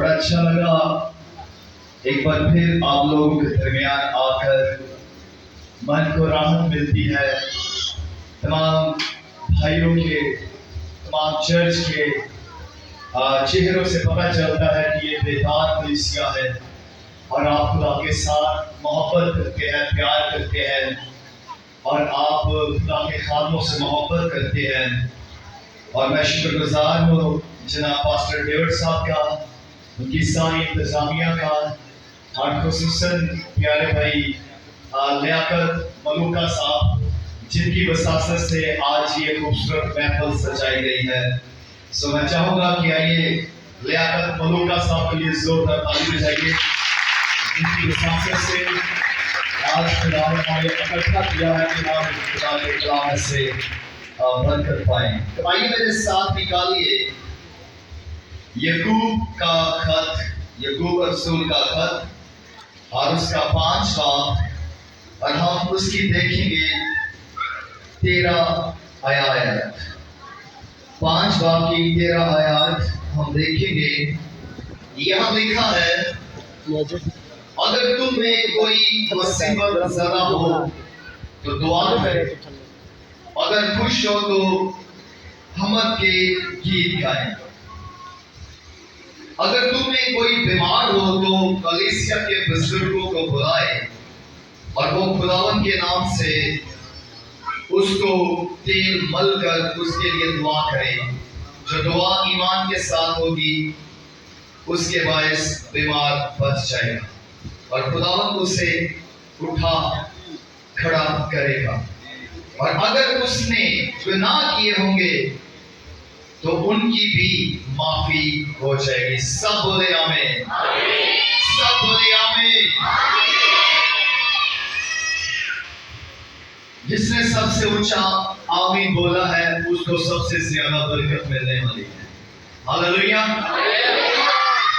बड़ा अच्छा लगा एक बार फिर आप लोगों के दरमियान आकर, मन को राहत मिलती है। तमाम भाइयों के, तमाम चर्च के चेहरों से पता चलता है कि ये बेदार कलीसिया है और आप खुदा के साथ मोहब्बत करते हैं, प्यार करते हैं और आप खुदा के खादमों से मोहब्बत करते हैं। और मैं शुक्रगुजार हूँ जनाब पास्टर डेविड साहब का, उनकी सारी इंतज़ामिया का, और खुसूसन प्यारे भाई लियाकत मलूका साहब, जिनकी वसासत से आज ये खूबसूरत महफिल सजाई गई है। सो मैं चाहूँगा कि आइए लियाकत मलूका साहब के लिए जोरदार ताली बजाइए, जिनकी वसासत से आज खुदा ने हमें इकट्ठा किया है कि हम खुदा के कलाम से बरकत पाएं। तो आइए मेरे साथ निकालिए याकूब का खत, याकूब रसूल का खत और उसका 5 बाब, और हम उसकी देखेंगे 13 आयत। 5 बाब की 13 आयत हम देखेंगे। यहाँ लिखा है, अगर तुम में कोई मुसीबत ज़रा हो तो दुआ करें, अगर खुश हो तो हमद के गीत गाएं, अगर तुम में कोई बीमार हो तो कलीसिया के बुजुर्गों को बुलाए और वो खुदावन के नाम से उसको तेल मल कर उसके लिए दुआ करें। जो दुआ ईमान के साथ होगी उसके बायस बीमार बच जाएगा और खुदावन उसे उठा खड़ा करेगा। और अगर उसने गुनाह किए होंगे तो उनकी भी माफी हो जाएगी। सब बोले आमीन, सब बोले आमीन। जिसने सबसे ऊंचा आमीन बोला है उसको सबसे ज्यादा बरकत मिलने वाली है। हालेलुया।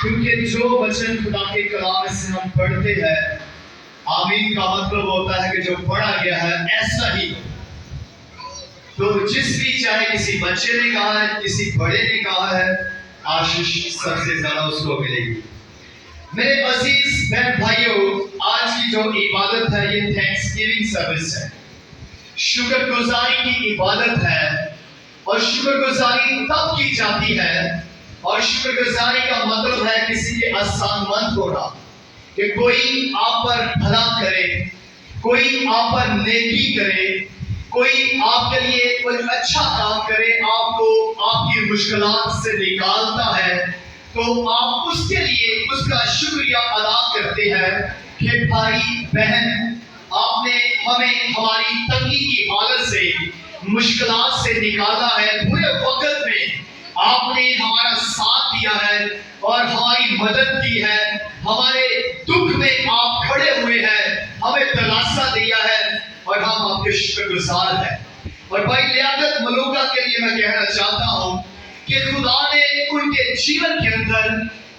क्योंकि जो वचन खुदा के कलाम से हम पढ़ते हैं, आमीन का मतलब होता है कि जो पढ़ा गया है ऐसा ही। तो जिस भी, चाहे किसी बच्चे ने कहा है, किसी बड़े ने कहा है, आशीष सबसे ज्यादा उसको मिलेगी। मेरे अजीज बहन भाइयों, आज की जो इबादत है ये थैंक्सगिविंग सर्विस है, शुक्रगुजारी की इबादत है। और शुक्रगुजारी तब की जाती है, और शुक्रगुजारी का मतलब है किसी के एहसानमंद होना, कि कोई आप पर भला करे, कोई आप पर नेकी करे, कोई आपके लिए कोई अच्छा काम करे, आपको आपकी मुश्किलात से निकालता है, तो आप उसके लिए उसका शुक्रिया अदा करते हैं कि भाई बहन, आपने हमें हमारी तंगी की हालत से, मुश्किलात से निकाला है, बुरे वक्त में आपने हमारा साथ दिया है और हमारी मदद की है, हमारे दुख में आप खड़े हुए हैं, हमें दिलासा दिया है और हम आपके शुक्रगुजार हैं। और भाई लियाकत मलूका के लिए मैं कहना चाहता हूं कि खुदा ने उनके जीवन के अंदर,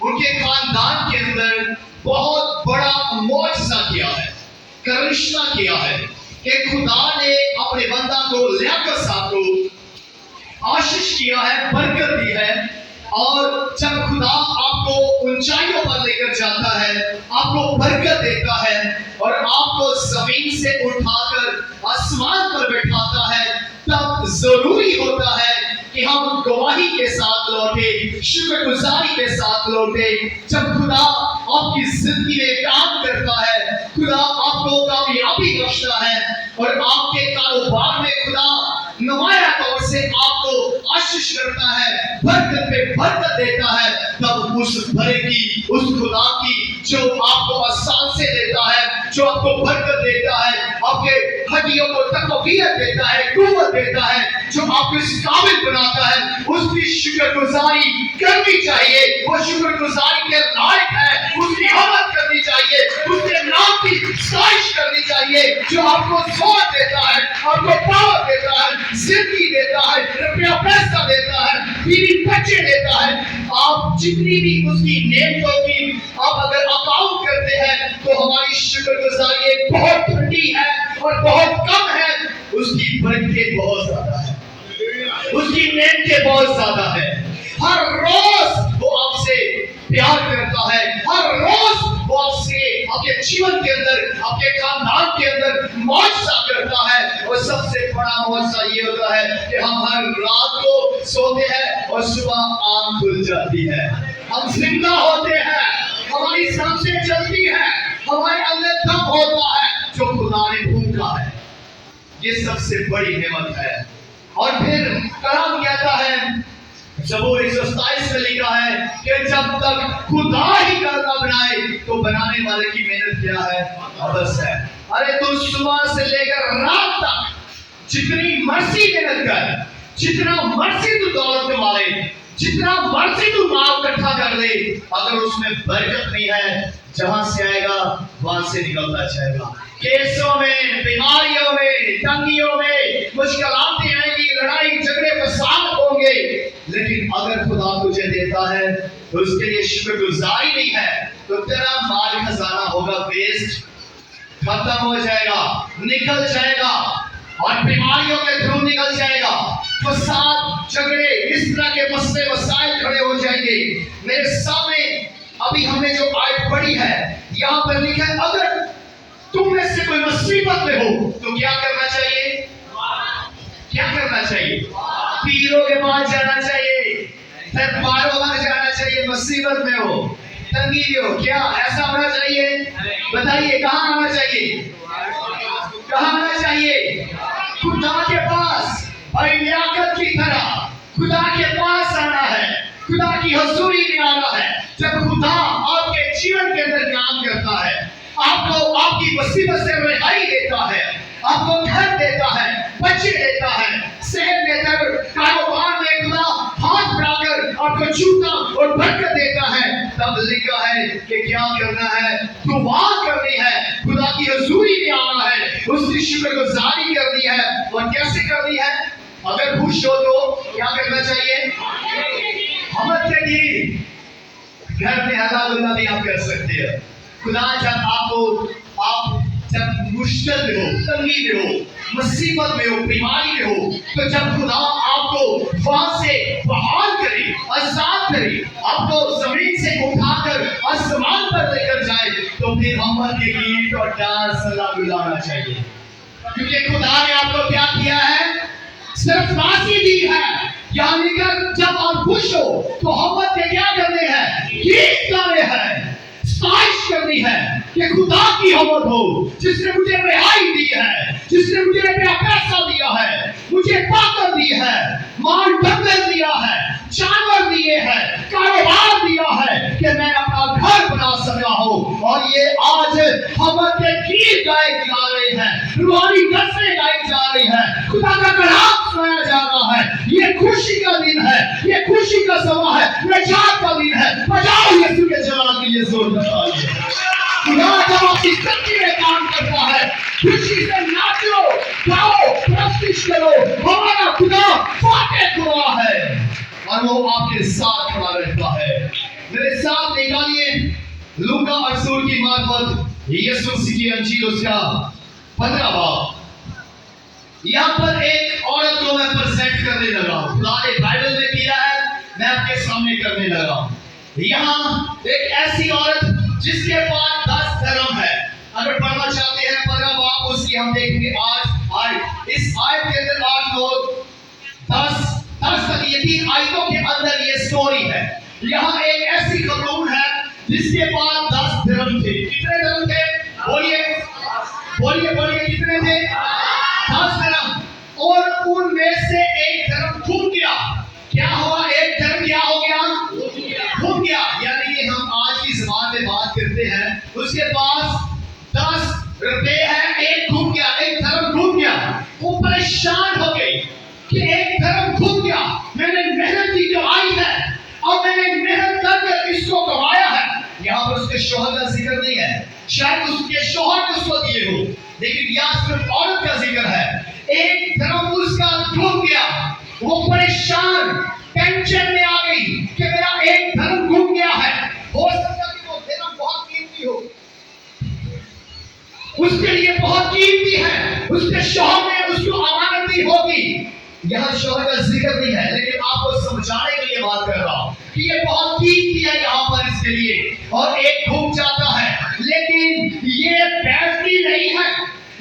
उनके खानदान के अंदर बहुत बड़ा मौजज़ा किया है, करिश्मा किया है कि खुदा ने अपने बंदा को, लियाकत साहब को आशीष किया है, बरकत दी है। और जब खुदा आपको ऊंचाइयों पर लेकर जाता है, आपको बरकत देता है और आपको जमीन से उठाकर आसमान पर बैठाता है, तब जरूरी होता है कि हम गवाही के साथ लौटे, शुक्रगुजारी के साथ लौटे। जब खुदा आपकी जिंदगी में काम करता है, खुदा आपको कामयाबी बख्शता है और आपके कारोबार में खुदा नुमाया तौर से आपको आशीष करता है, बरकत पे बरकत देता है, तब उस भरे की, उस खुदा की जो आपको आसान से देता है, जो आपको बरकत देता है, आपके हड्डियों को तकवीयत देता है, कुव्वत देता है, जो आपको इस काबिल बनाता है, उसकी शुक्रगुजारी करनी चाहिए। वो शुक्रगुजारी के लायक है, उसकी हमद करनी चाहिए, उसके नाम की साइश करनी चाहिए, जो आपको जोर देता है, आपको पावर देता है, जिंदगी देता है, रुपया पैसा देता है, बीवी बच्चे देता है। आप जितनी भी उसकी नेमतों की आप अगर अकाउंट करते हैं तो हमारी शुक्रगुजारी बहुत ठंडी है और बहुत कम है। उसकी बरकत बहुत ज्यादा है, उसकी नेमतें बहुत ज्यादा है। हर रोज वो आपसे प्यार कर जीवन के अंदर, अपने खानदान के अंदर मौजूदा करता है। और सबसे बड़ा मौजूदा ये होता है कि हम हर रात को सोते हैं और सुबह आंख खुल जाती है, हम जिंदा होते हैं, हमारी सांसें चलती हैं, हमारे अंदर दम होता है जो खुदा ने फूंका है। ये सबसे बड़ी नेमत है। और फिर कलाम कहता है, ज़बूर 127 में लिखा है कि जब तक खुदा ही घर न बनाए तो बनाने वाले की मेहनत क्या है? अबस है। अरे तू सुबह से लेकर रात तक जितनी मर्जी मेहनत कर, जितना मर्जी तू दौलत कमा ले, जितना मर्जी तू माल इकट्ठा कर ले, अगर उसमें बरकत नहीं है, जहां से आएगा वहां से निकलता जाएगा। केसों में, बीमारियों में, तंगियों में मुश्किलातें आएंगी, लड़ाई झगड़े फसाद होंगे, लेकिन अगर खुदा तुझे देता है तो उसके लिए शुक्रगुजारी नहीं है तो तेरा माल खजाना होगा वेस्ट, खत्म हो जाएगा, निकल जाएगा और बीमारियों के थ्रू निकल जाएगा। फसाद, झगड़े, इस तरह के मसले मसाइल खड़े हो जाएंगे। मेरे सामने अभी हमने जो आयत पढ़ी है, यहाँ पर लिखा है अगर तुम में से कोई मुसीबत में हो तो क्या करना चाहिए? क्या करना चाहिए? पीरों के पास जाना चाहिए, दरबारों में जाना चाहिए। मुसीबत में हो, तंगी में हो, क्या ऐसा होना चाहिए? बताइए कहाँ आना चाहिए? कहाँ आना चाहिए? खुदा के पास, और लियाकत की तरह खुदा के पास आना है, खुदा की हुजूरी में आना है। जब खुदा आपके जीवन के अंदर काम करता है, आपको आपकी मुसीबत से रिहाई देता है, आपको घर देता है, बच्चे देता है, सेहत देकर, कारोबार में खुदा हाथ बढ़ाकर आपको छूता और बरकत देता है, तब लिखा है कि क्या करना है? दुआ करनी है, खुदा की हुजूरी में आना है, उसकी शुक्रगुजारी करनी है। और कैसे करनी है? अगर खुश हो तो क्या करना चाहिए? हमद के लिए घर में हल्ला भी आप कर सकते हैं। खुदा जब आप जब मुश्किल में हो, तंगी में हो, मुसीबत में हो, बीमारी में हो, तो जब खुदा आपको वहां से बहाल करे, आजाद करे, आपको जमीन से उठाकर आसमान पर लेकर जाए, तो फिर हमद के गीत और डांस सलाम बुलाना चाहिए। क्योंकि खुदा ने आपको क्या किया है? सिर्फ राशि दी है। यानी कि जब आप खुश हो तो हमद के क्या करने हैं? गीत गाने हैं, साइश करनी है कि खुदा की हमद हो, जिसने मुझे रिहाई दी है, जिसने मुझे पैसा दिया है, मुझे ताकत दी है, माल डंगर दिया है, जानवर दिए हैं, कारोबार दिया है कि मैं अपना घर बना सका हूँ। और ये आज हमद के गीत गाए जा रहे हैं, रूहानी गज़लें गाई जा रही है, खुदा का कलाम सुनाया जा रहा है। ये खुशी का दिन है, ये खुशी का समय है, निजात का दिन है। बजाओ यीशु के जलाल के लिए जोर लगाइए। खुदा जब आपकी जिंदगी में काम करता है, खुशी से नाचो, गाओ, प्रस्तुत करो। हमारा खुदा फातेह खुदा है और वो आपके साथ खड़ा रहता है। मेरे साथ निकालिए लूका रसूल की मार्फत यीशु मसीह की अंजील उसका 15 बाब। यहाँ पर एक औरत को मैं प्रेजेंट करने लगा हूँ। खुदा ने बाइबल में किया है, मैं आपके सामने करने लगा हूँ। यहाँ एक ऐसी औरत जिसके पास 10 धर्म है। अगर पढ़ना चाहते हैं 15 बाब उसकी हम देखेंगे आज इस आयत के अंदर 8 लोग 10 तक ये 3 आयतों के अंदर ये स्टोरी है। यहाँ एक ऐसी खतून है जिसके पास 10 धर्म थे। कितने धर्म थे? बोलिए बोलिए बोलिए, कितने थे? 10 धर्म। और उनमें से एक धर्म छूट गया। क्या हुआ? एक धर्म क्या हो गया? छूट गया। यानी कि हम आज की ज़बान में बात करते हैं, उसके पास 10 रुपए है, एक छूट गया, एक धर्म छूट गया। वो परेशान हो गई कि एक धर्म छूट गया, मैंने मेहनत की कमाई है और मैंने मेहनत करके इसको कमाया है। यहाँ पर उसके शौहर का जिक्र नहीं है, शायद उसके शौहर ने उसको दिए हो, लेकिन यहाँ सिर्फ औरत का जिक्र है। एक धर्म उसका छूट गया, वो परेशान, टेंशन में आ गई कि मेरा एक धर्म छूट गया है। हो सकता है कि वो धर्म बहुत कीमती हो, उसके लिए बहुत कीमती है, उसके शौहर ने उसको अमानत दी होगी। यहाँ शौहर का जिक्र नहीं है, लेकिन आपको समझाने के लिए बात कर रहा हूँ कि ये बहुत कीमती है यहाँ पर इसके लिए। और एक घूम जाता है, लेकिन یہ بیٹھتی نہیں ہے،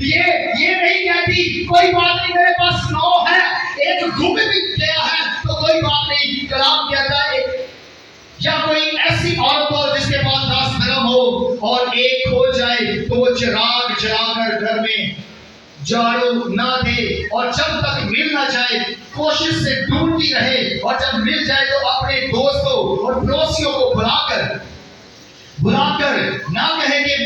یہ نہیں کہتی کوئی بات نہیں میرے پاس 9 ہے، ایک گم بھی گیا ہے تو کوئی بات نہیں۔ کلام کہتا ہے یا کوئی ایسی عورت ہو جس کے پاس 10 درہم ہو اور ایک کھو جائے تو وہ چراغ جلا کر گھر میں جھاڑو نہ دے، اور جب تک مل نہ جائے کوشش سے ڈھونڈتی رہے، اور جب مل جائے تو اپنے دوستوں اور پڑوسیوں کو بلا کر نہ کہے کہ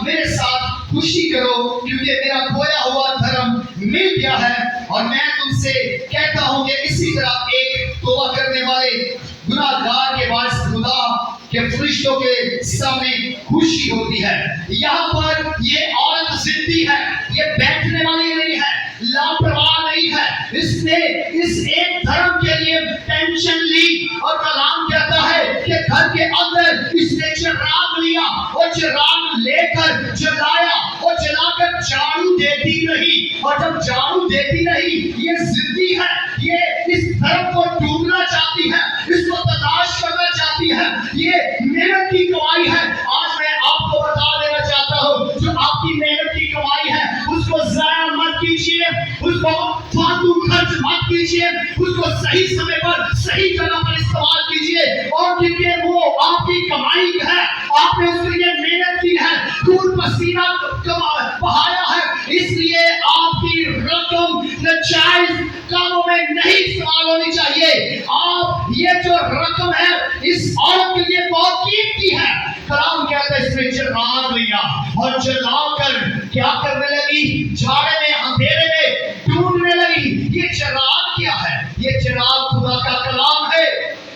میرے ساتھ خوشی کرو کیونکہ میرا کھویا ہوا دھرم مل گیا ہے۔ اور میں تم سے کہتا ہوں کہ اسی طرح ایک توبہ کرنے والے گناہ گار کے باعث خدا کے فرشتوں کے سامنے خوشی ہوتی ہے۔ یہاں پر یہ عورت زندی ہے، یہ بیٹھنے والی نہیں ہے، لاپرواہ نہیں ہے، اس نے اس ایک دھرم کے لیے ٹینشن لی، اور کلام کہتا ہے کہ گھر کے اندر اس نے چراغ لیا اور چراغ لے کر جلایا، اور جلا کر جھاڑو دیتی نہیں، اور جب جھاڑو دیتی نہیں یہ زندی ہے، یہ اس دھرم کو ڈھونڈنا چاہتی ہے، اس کو تلاش کرنا چاہتی ہے، یہ محنت کی کمائی ہے۔ آج میں آپ کو بتا دینا چاہتا ہوں جو آپ کی محنت کی کمائی ہے اس کو ضائع مت کیجیے، اس کو فالتو خرچ مت کیجیے، اس کو صحیح سمے پر صحیح جگہ پر استعمال کیجیے، اور کیونکہ وہ آپ کی کمائی ہے، آپ نے اس کے لیے محنت کی ہے، خون پسینہ بہایا ہے، اس لیے آپ کی رقم ناجائز کاموں میں نہیں استعمال ہونی چاہیے۔ آپ یہ جو رقم ہے اس عورت کے لیے بہت قیمتی ہے۔ کلام کہتا ہے اس نے چراغ لیا اور جلا کر کیا کرنے لگی؟ جھاڑے میں اندھیرے میں ڈھونڈنے لگی۔ یہ چراغ کیا ہے؟ یہ چراغ خدا کا کلام ہے،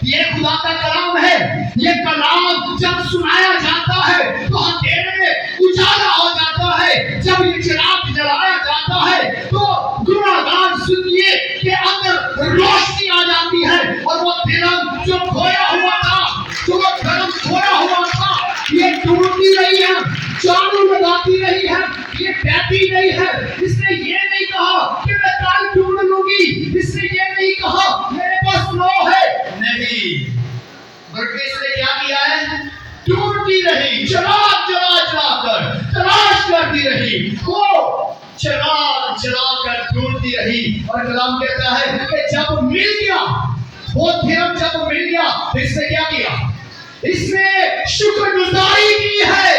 یہ خدا کا کلام ہے۔ یہ کلام جب سنایا جاتا ہے تو اندھیرے میں اجالا ہو جاتا ہے، جب یہ چراغ جلایا جاتا ہے تو گناہگار زندگی کے اندر روشنی آ جاتی ہے، اور وہ دھرم جو کھویا ہوا تھا، جو وہ دھرم کھویا ہوا تھا، یہ ڈھونڈتی رہی ہے، جھاڑو لگاتی رہی ہے، یہ بیٹھی نہیں ہے۔ اس نے یہ نہیں کہا کہ میں کل ڈھونڈ لوں گی، اس نے یہ نہیں کہا میرے پاس 9 ہے، نہیں، بلکہ اس نے کیا کیا ہے؟ ڈھونڈتی رہی، چراغ جلا کر تلاش کرتی رہی، وہ چراغ جلا کر ڈھونڈتی رہی، اور کلام کہتا ہے کہ جب مل گیا وہ دھرم، جب مل گیا اس نے کیا کیا؟ اس نے شکر گزاری کی ہے،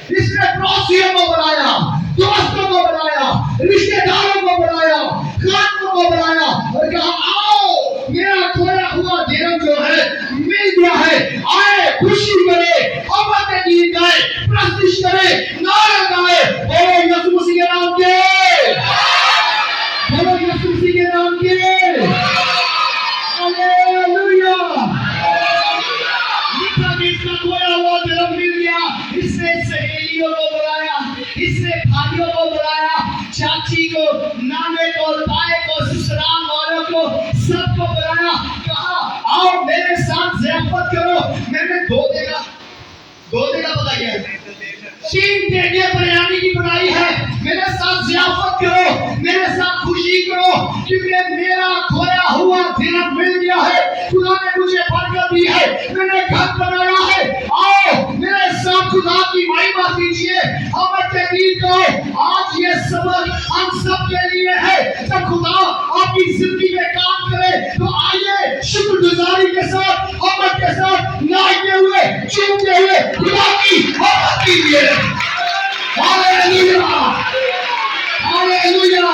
اس نے پڑوسیوں کو بلایا، دوستوں کو بلایا، رشتہ داروں کو بلایا، خاندانوں کو بلایا، اور کہا آؤ میرا کھویا ہوا دھرم جو ہے مل گیا ہے، آئے خوشی کرے، امن کے گیت گائے، پرستش کرے، نعرہ گائے، بولو یسوع مسیح کے نام کے، بولو یسوع مسیح کے نام کے، ہاللویا۔ اس کا کھویا ہوا دھرم مل گیا، اس نے سہیلیوں کو بلایا، اس نے بھائیوں کو بلایا، چاچی کو، نانے کو، تائے کو، سسرال والوں کو، سب کو بلایا، کہا آؤ میرے ساتھ ضیافت کرو۔ میں نے 2 دیگا بتائی ہے، 3 دیگے بریانی کی بنائی ہے، میرے ساتھ ضیافت کرو، میرے ساتھ خوشی کرو، کیونکہ میرا کھویا ہوا دھرم مل گیا ہے، خدا نے مجھے برکت دی ہے، میں نے گھر بنایا ہے، آؤ میرے ساتھ خدا کی مہمہ کیجیے، امن کے گیت گاؤ۔ آج یہ سبق ہم سب کے لیے ہے، جب خدا آپ کی زندگی میں کام کرے تو آئیے شکر گزاری کے ساتھ، امن کے ساتھ، ناچتے ہوئے، چومتے ہوئے خدا کی عبادت کیجیے۔ Hallelujah, hallelujah,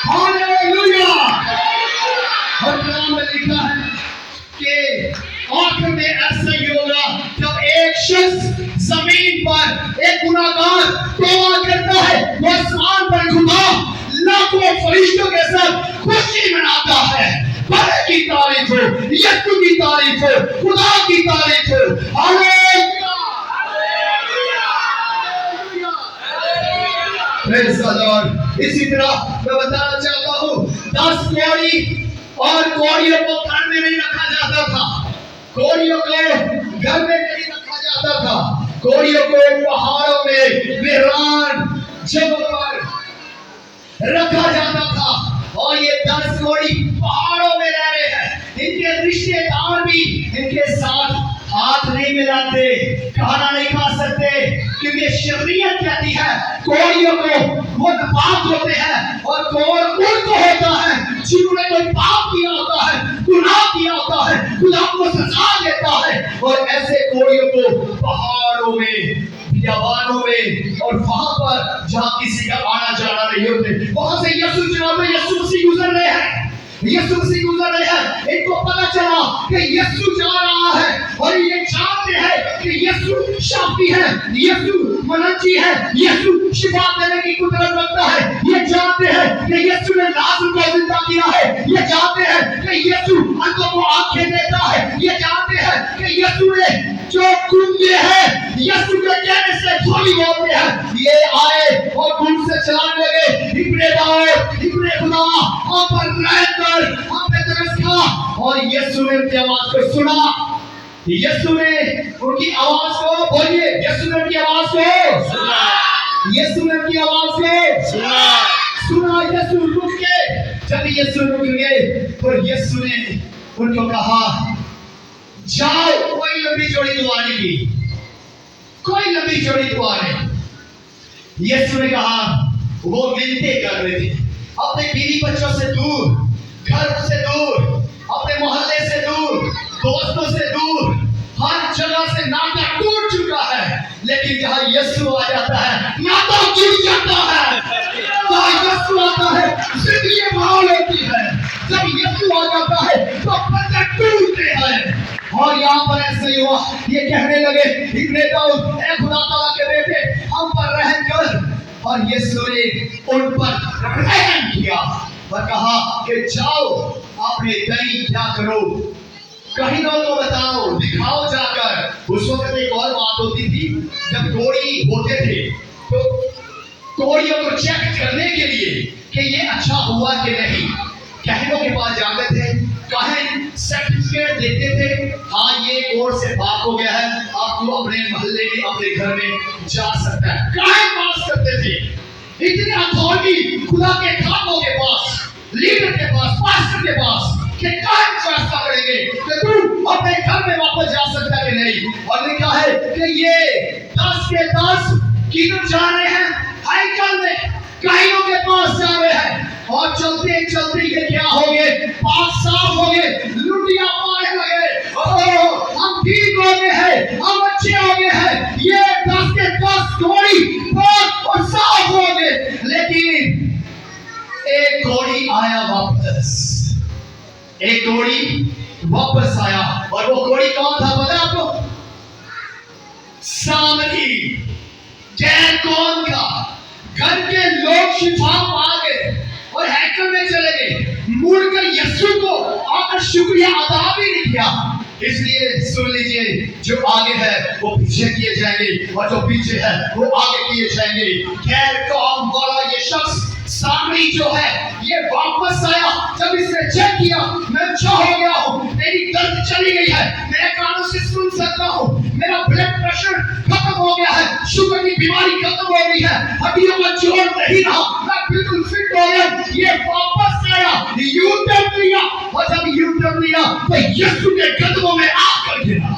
hallelujah. اور کلام میں لکھا ہے کہ آخر میں ایسا ہی ہوگا جب ایک شخص زمین پر ایک گناہگار توبہ کرتا ہے، وہ آسمان پر خدا لاکھوں فرشتوں کے ساتھ خوشی مناتا ہے۔ بھلے کی تعریف ہو، یسوع کی تعریف ہو، خدا کی تعریف ہو، ہاللویا، پریز دی لارڈ۔ اسی طرح میں بتانا چاہتا ہوں 10 کوڑی اور کوڑیوں کو گھر میں نہیں رکھا جاتا تھا، کوڑیوں کو گھر میں نہیں رکھا جاتا تھا، کوڑیوں کو پہاڑوں میں ویران جگہوں پر رکھا جاتا تھا، اور یہ 10 کوڑی پہاڑوں میں رہ رہے ہیں، ان کے رشتے دار بھی ان کے ساتھ ہاتھ نہیں نہیں ملاتے, کھانا نہیں کھا سکتے, کیونکہ شریعت کہتی ہے کوڑیوں کو وہ ناپاک ہوتے ہیں, اور کوڑ ان کو ہوتا ہے جنہوں نے کوئی پاپ کیا ہوتا ہے, گناہ کیا ہوتا ہے, خدا کو سزا دیتا ہے. اور ایسے کوڑیوں کو پہاڑوں میں, بیابانوں میں, اور وہاں پر جہاں کسی کا آنا جانا نہیں ہوتے, وہاں سے یسوع جناب یسوع مسیح گزر رہے ہیں, یسوع مسیح گزر رہے ہیں. ان کو پتا چلا کہ یسوع جا رہا ہے, اور یہ جانتے ہیں کہ یسوع شافی ہے, یسوع منجی ہے, یسوع شفا دینے کی قدرت رکھتا ہے. یہ جانتے ہیں کہ یسوع نے لازر کو زندہ کیا ہے, یہ جانتے ہیں کہ یسوع اندھوں کو آنکھیں دیتا ہے, یہ جانتے ہیں کہ یسوع نے جو گنگے ہیں یسوع کے کہنے سے جھولی بولتے ہیں. یہ آئے اور دور سے چلانے لگے, ابن داؤد, ابن خدا, ہم پر رحم کر, ہم پہ ترس کھا. اور یسوع نے ان کی آواز کو سنا, یسوع نے ان کی آواز کو, بولیے, یسوع نے ان کی آواز کو سنا, یسوع نے ان کی آواز کو سنا, سنا. یسوع رک گئے. جب یسوع رک گئے تو یسوع نے ان کو کہا جاؤ. کوئی لمبی چوڑی دعا نہیں کی, کوئی لمبی چوڑی دعا نہیں. یسوع نے کہا, وہ منتیں کر رہے تھے اپنے بیوی بچوں سے دور, گھر سے دور, اپنے محلے سے دور, دوستوں سے دور, ہر جگہ سے ناطا ٹوٹ چکا ہے. لیکن جہاں یسوع آ جاتا ہے ناطا جڑ جاتا ہے. جہاں یسوع آتا ہے زندگی بحال ہوتی ہے. جب یسوع آ جاتا ہے تو پردے ٹوٹتے ہیں. اور یہاں پر ایسا ہی ہوا, یہ کہنے لگے ابن داؤد, اے خدا تعالیٰ کے بیٹے, ہم پر رحم کر. اور یسوع نے ان پر رحم کیا اور کہا کہ جاؤ اپنے کہیں کیا کرو, کہیں لوگوں کو بتاؤ, دکھاؤ جا کر. اس وقت ایک اور بات ہوتی تھی, جب کوڑی ہوتے تھے تو کوڑیوں کو چیک کرنے کے لیے کہ یہ اچھا ہوا کہ نہیں, کہنوں کے پاس جاتے تھے, کہیں سرٹیفکیٹ دیتے تھے, ہاں یہ کور سے پاک ہو گیا ہے, آپ کو اپنے محلے میں, اپنے گھر میں جا سکتا ہے. کہیں پاس کرتے تھے. اتنی اتھارٹی خدا کے خادموں کے پاس, لیڈر کے پاس, پاسٹر کے پاس, کہ کہیں فیصلہ کریں گے کہ تو اپنے گھر میں واپس جا سکتا ہے کہ نہیں. اور لکھا ہے کہ یہ 10 کے 10 کدھر جا رہے ہیں, ہیکل میں, کائنوں کے پاس جا رہے ہیں. اور چلتے چلتے یہ کیا ہو گئے, پاک صاف ہو گئے, لٹیاں پانے لگے, ہم ٹھیک ہو گئے ہیں, ہم اچھے ہو گئے ہیں. یہ 10 کے 10 کوڑی پاک اور صاف ہو گئے. لیکن ایک کوڑی آیا واپس, ایک کوڑی واپس آیا. اور وہ کوڑی کون تھا پتہ ہے آپ کو؟ سامری. غیر قوم کا. گھر کے لوگ شفا پا گئے اور ہیکل میں چلے گئے, مڑ کر یسوع کو آ کر شکریہ ادا بھی نہیں کیا. اس لیے سن لیجئے, جو آگے ہے وہ پیچھے کیے جائیں گے, اور جو پیچھے ہے وہ آگے کیے جائیں گے. غیر قوم والا یہ شخص سامری جو ہے یہ واپس آیا. جب اس نے چیک کیا, میں اچھا ہو گیا ہوں, میری درد چلی گئی ہے, میرے کانوں سے سن سکتا ہوں, میرا بلڈ پریشر ختم ہو گیا ہے, شوگر کی بیماری ختم ہو گئی ہے, ہڈیوں کا جوڑ نہیں رہا, میں بالکل فٹ ہو گیا. یہ واپس آیا, یو ٹرن لیا, اور جب یو ٹرن لیا تو یسوع کے قدموں میں آ کر گرا.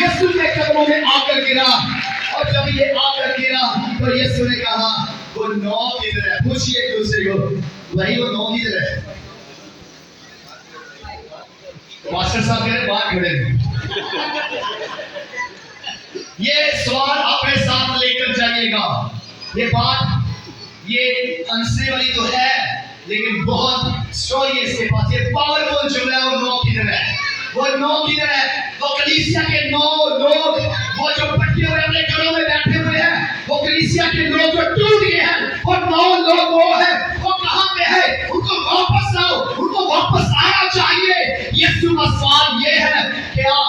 یسوع کے قدموں میں آ کر گرا. اور جب یہ آ کر گرا تو یسوع نے کہا وہ 9 کدھر ہے. پوچھئے ایک دوسرے کو, بھائی وہ 9 کدھر ہے؟ ماسٹر صاحب کہہ رہے باہر کھڑے ہیں. یہ سوال اپنے ساتھ لے کر جائیے گا. یہ بات یہ ہنسنے والی تو ہے لیکن بہت سٹوری ہے اس کے پاس. یہ پاورفل جملہ ہے. وہ 9 کدھر ہے؟ وہ 9 کدھر ہے؟ وہ کلیسیا کے 9 لوگ, وہ جو پٹکے ہوئے اپنے گھروں میں بیٹھے ہوئے ہیں, وہ کلیسیا کے لوگ جو ٹوٹ گئے ہیں, وہ 9 لوگ وہ ہیں, وہ کہاں پہ ہے؟ ان کو واپس لاؤ, ان کو واپس آنا چاہیے. یسوع کا سوال یہ ہے, کیا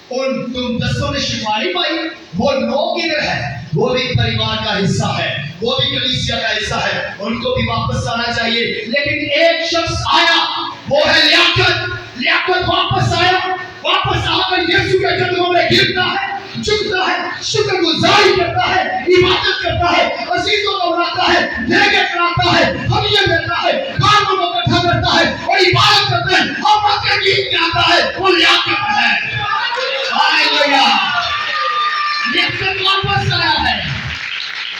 تم 10 نے شفا نہیں پائی؟ وہ 9 کدھر ہے؟ وہ بھی پریوار کا حصہ ہے, وہ بھی کلیسیا کا حصہ ہے, ان کو بھی واپس آنا چاہیے. لیکن ایک شخص آیا, وہ ہے لیاقت. لیاقت واپس آیا, واپس آ کر یسوع کے قدموں میں گرتا ہے, جھکتا ہے, شکر گزاری کرتا ہے, عبادت کرتا ہے, عزیزوں کو بلاتا ہے, بھیجے چڑھاتا ہے, ہدیے دیتا ہے, کاموں کو اکٹھا کرتا ہے اور عبادت کرتا ہے. اور यकीन आता है वो लियाकत है। हालेलुया। लियाकत वापस आया है,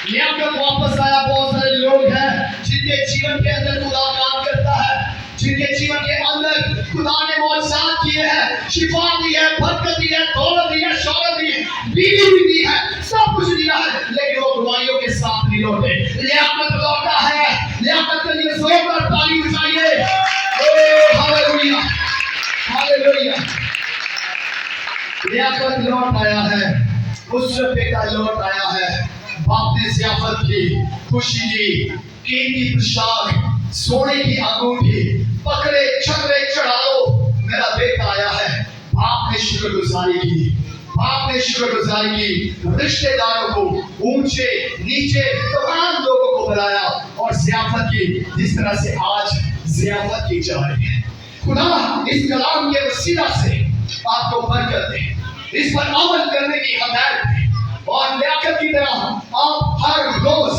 लियाकत वापस आया। बहुत सारे लोग हैं जिनके जीवन के अंदर खुदा काम करता है, जिनके जीवन के अंदर खुदा ने मौजज़ात किए हैं, शिफा दी है, बरकत दी है, दौलत दी है, शौहरत दी है, बीवी भी दी है, सब कुछ दिया है, लेकिन वो गवाहियों के साथ नहीं लौटे। लियाकत लौटा है। लियाकत के लिए जोरदार ताली बजाइए। ओ हालेलुया, हालेलुया। लियाकत लौट आया है, उस बेटा लौट आया है। बाप ने ज़ियाफत की, खुशी की, कीमती पोशाक, सोने की अंगूठी, पकड़े छकड़े चढ़ा लो, मेरा बेटा आया है। बाप ने शुक्रगुजारी की, बाप ने शुक्रगुजारी की। रिश्तेदारों को, ऊंचे नीचे तमाम लोगों को बुलाया और ज़ियाफत की, जिस तरह से आज ज़ियाफत की जा रही है। खुदा इस कलाम के वसीला से आपको बरकत दे, इस पर अमल करने की हिदायत दे, और लियाकत की तरह आप हर रोज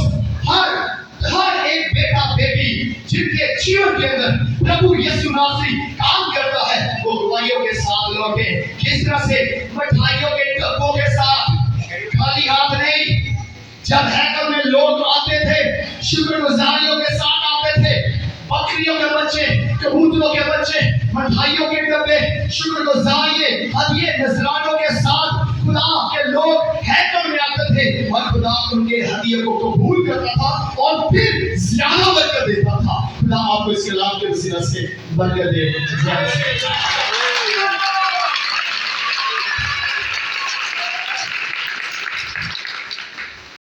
हर एक बेटा बेटी जिनके जीवन के अंदर प्रभु यीशु मसीह काम करता है, वो गवाहियों के साथ लौटे। किस तरह से मिठाइयों के डब्बों के साथ, खाली हाथ नहीं। जब हैकल में लोग आते थे, शुक्रगुजारियों के साथ आते थे, बकरियों के बच्चे, कबूतरों के बच्चे, मिठाइयों के डब्बे, शुक्रगुजारिये, हदिये, नजरानों के साथ खुदा के लोग हैकल में आते थे और खुदा उनके हदिये को कबूल करता था और फिर ज्यादा बरकत देता था। खुदा आपको इस कलाम के वसीला से बरकत दे।